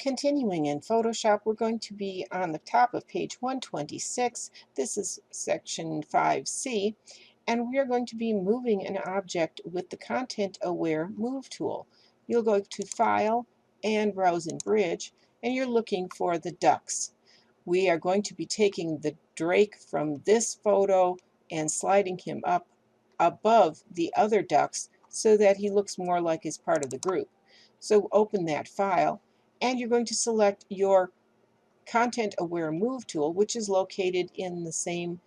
Continuing in Photoshop, we're going to be on the top of page 126. This is section 5C, and we are going to be moving an object with the Content-Aware Move tool. You'll go to File and Browse in Bridge, and you're looking for the ducks. We are going to be taking the drake from this photo and sliding him up above the other ducks so that he looks more like he's part of the group. So open that file, and you're going to select your Content-Aware Move tool, which is located in the same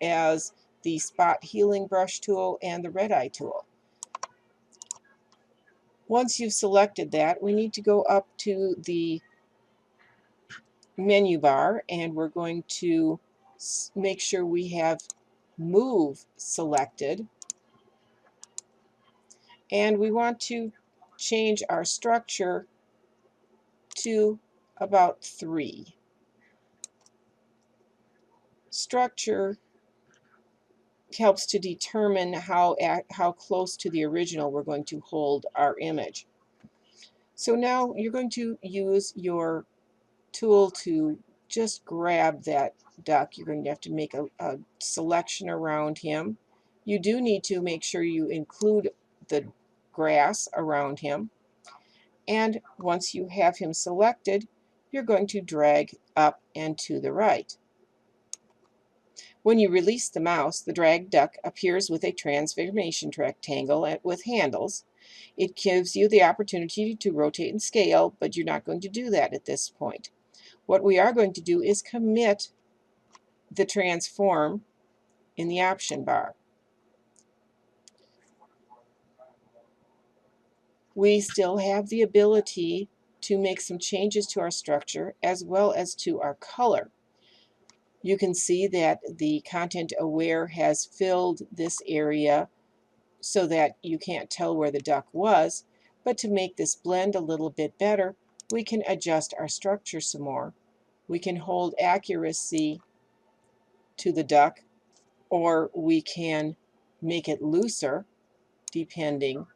as the Spot Healing Brush tool and the Red Eye tool. Once you've selected that, we need to go up to the menu bar, and we're going to make sure we have Move selected, and we want to change our structure to about 3. Structure helps to determine how close to the original we're going to hold our image. So now you're going to use your tool to just grab that duck. You're going to have to make a selection around him. You do need to make sure you include the grass around him. And once you have him selected, you're going to drag up and to the right. When you release the mouse, the drag duck appears with a transformation rectangle with handles. It gives you the opportunity to rotate and scale, but you're not going to do that at this point. What we are going to do is commit the transform in the option bar. We still have the ability to make some changes to our structure as well as to our color. You can see that the Content Aware has filled this area so that you can't tell where the duck was, but to make this blend a little bit better, we can adjust our structure some more. We can hold accuracy to the duck, or we can make it looser depending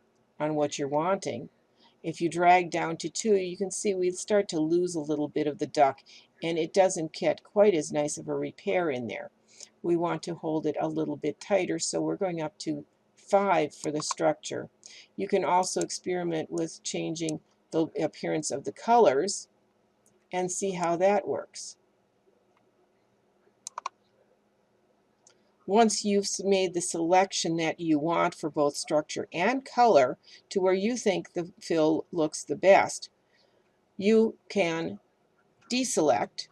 on what you're wanting. If you drag down to 2, you can see we start to lose a little bit of the duck, and it doesn't get quite as nice of a repair in there. We want to hold it a little bit tighter, so we're going up to 5 for the structure. You can also experiment with changing the appearance of the colors and see how that works. Once you've made the selection that you want for both structure and color to where you think the fill looks the best, you can deselect,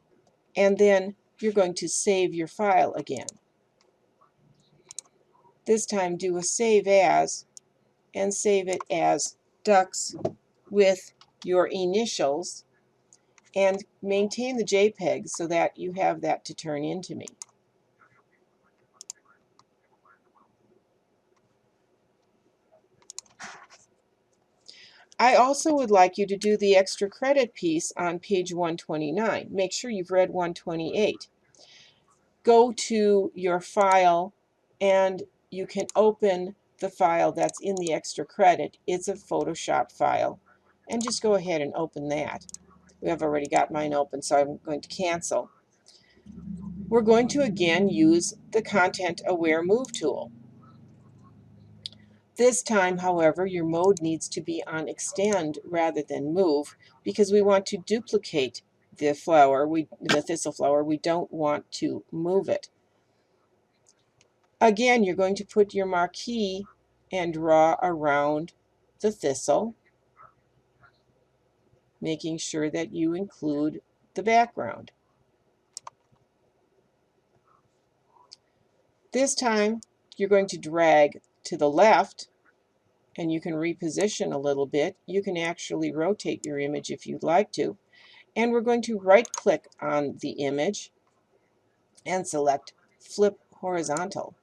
and then you're going to save your file again. This time do a save as, and save it as ducks with your initials, and maintain the JPEG so that you have that to turn into me. I also would like you to do the extra credit piece on page 129. Make sure you've read 128. Go to your file, and you can open the file that's in the extra credit. It's a Photoshop file, and just go ahead and open that. We have already got mine open, so I'm going to cancel. We're going to again use the Content-Aware Move tool. This time, however, your mode needs to be on Extend rather than Move, because we want to duplicate the flower, the thistle flower. We don't want to move it. Again, you're going to put your marquee and draw around the thistle, making sure that you include the background. This time, you're going to drag to the left, and you can reposition a little bit. You can actually rotate your image if you'd like to. And we're going to right-click on the image and select Flip Horizontal.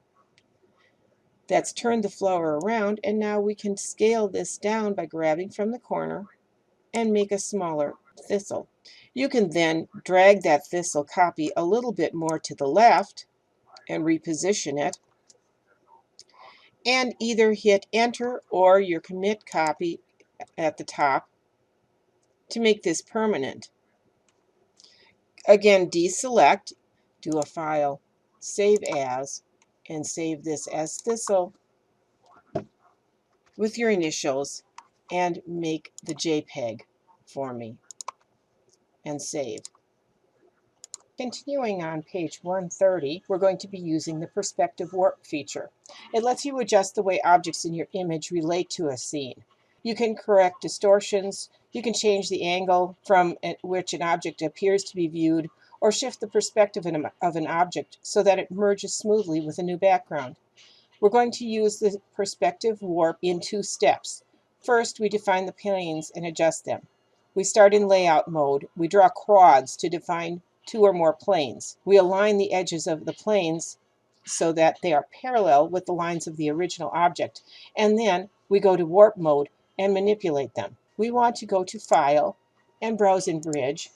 That's turned the flower around, and now we can scale this down by grabbing from the corner and make a smaller thistle. You can then drag that thistle copy a little bit more to the left and reposition it, and either hit Enter or your Commit Copy at the top to make this permanent. Again, deselect, do a file, save as, and save this as Thistle with your initials, and make the JPEG for me, and save. Continuing on page 130, we're going to be using the perspective warp feature. It lets you adjust the way objects in your image relate to a scene. You can correct distortions, you can change the angle from which an object appears to be viewed, or shift the perspective of an object so that it merges smoothly with a new background. We're going to use the perspective warp in 2 steps. First, we define the planes and adjust them. We start in layout mode. We draw quads to define 2 or more planes. We align the edges of the planes so that they are parallel with the lines of the original object. And then we go to warp mode and manipulate them. We want to go to File and Browse in Bridge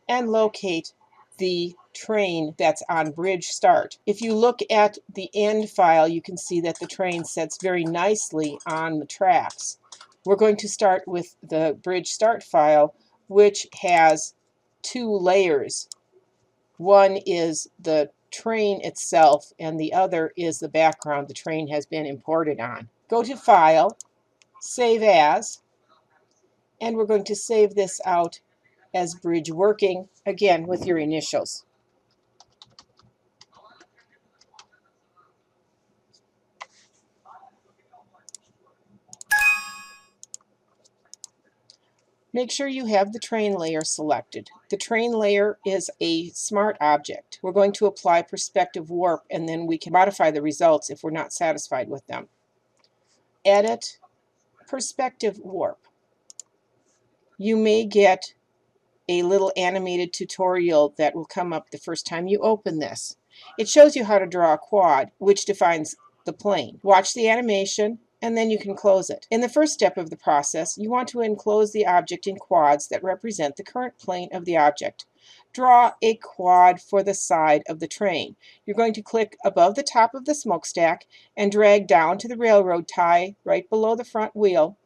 and locate the train that's on bridge start. If you look at the end file, you can see that the train sets very nicely on the tracks. We're going to start with the bridge start file, which has 2 layers. One is the train itself, and the other is the background the train has been imported on. Go to File, Save As, and we're going to save this out as bridge working, again with your initials. Make sure you have the train layer selected. The train layer is a smart object. We're going to apply perspective warp, and then we can modify the results if we're not satisfied with them. Edit, perspective warp. You may get a little animated tutorial that will come up the first time you open this. It shows you how to draw a quad, which defines the plane. Watch the animation, and then you can close it. In the first step of the process, you want to enclose the object in quads that represent the current plane of the object. Draw a quad for the side of the train. You're going to click above the top of the smokestack and drag down to the railroad tie right below the front wheel,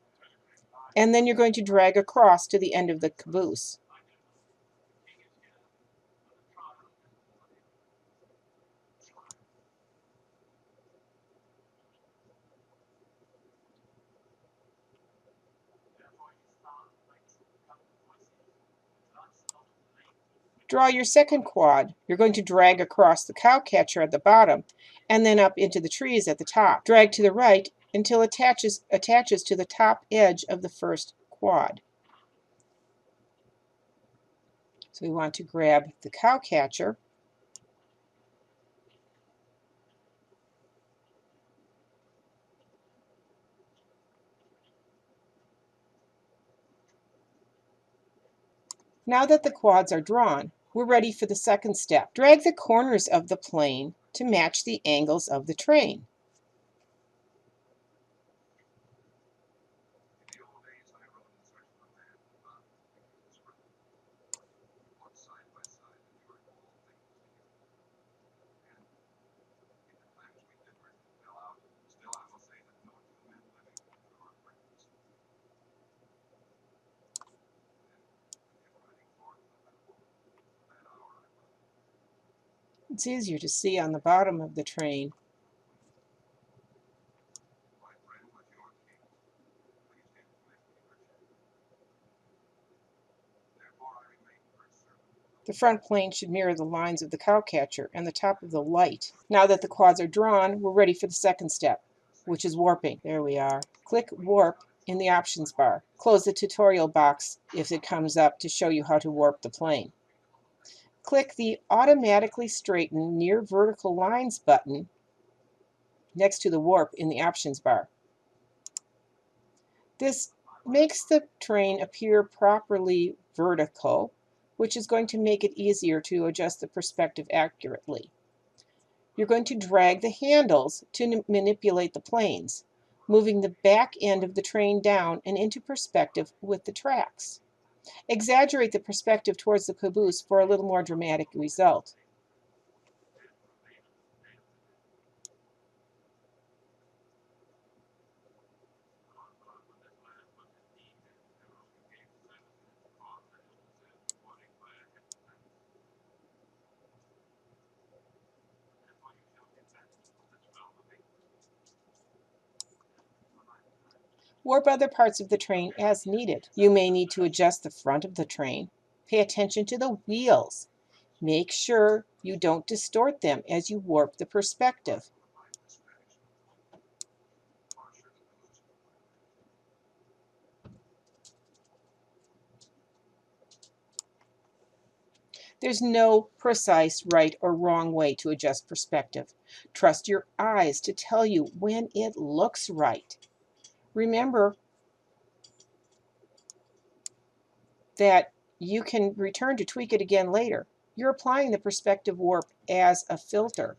and then you're going to drag across to the end of the caboose. Draw your second quad. You're going to drag across the cow catcher at the bottom and then up into the trees at the top. Drag to the right until it attaches to the top edge of the first quad. So we want to grab the cow catcher, now that the quads are drawn, we're ready for the second step. Drag the corners of the plane to match the angles of the train. It's easier to see on the bottom of the train. The front plane should mirror the lines of the cow catcher and the top of the light. Now that the quads are drawn, we're ready for the second step, which is warping. There we are. Click Warp in the options bar. Close the tutorial box if it comes up to show you how to warp the plane. Click the Automatically Straighten Near Vertical Lines button next to the warp in the options bar. This makes the train appear properly vertical, which is going to make it easier to adjust the perspective accurately. You're going to drag the handles to manipulate the planes, moving the back end of the train down and into perspective with the tracks. Exaggerate the perspective towards the caboose for a little more dramatic result. Warp other parts of the train as needed. You may need to adjust the front of the train. Pay attention to the wheels. Make sure you don't distort them as you warp the perspective. There's no precise right or wrong way to adjust perspective. Trust your eyes to tell you when it looks right. Remember that you can return to tweak it again later. You're applying the perspective warp as a filter.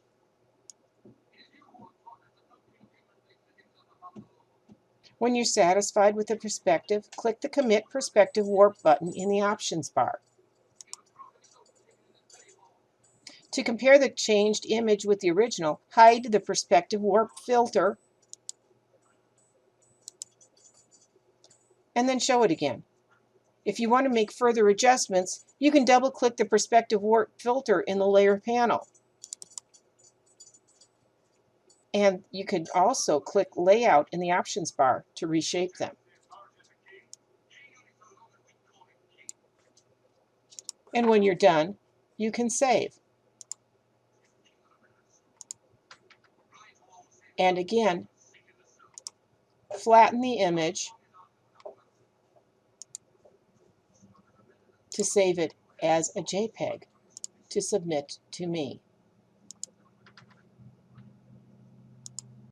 When you're satisfied with the perspective, click the Commit Perspective Warp button in the options bar. To compare the changed image with the original, hide the perspective warp filter and then show it again. If you want to make further adjustments, you can double-click the perspective warp filter in the layer panel. And you could also click Layout in the options bar to reshape them. And when you're done, you can save. And again, flatten the image to save it as a JPEG to submit to me.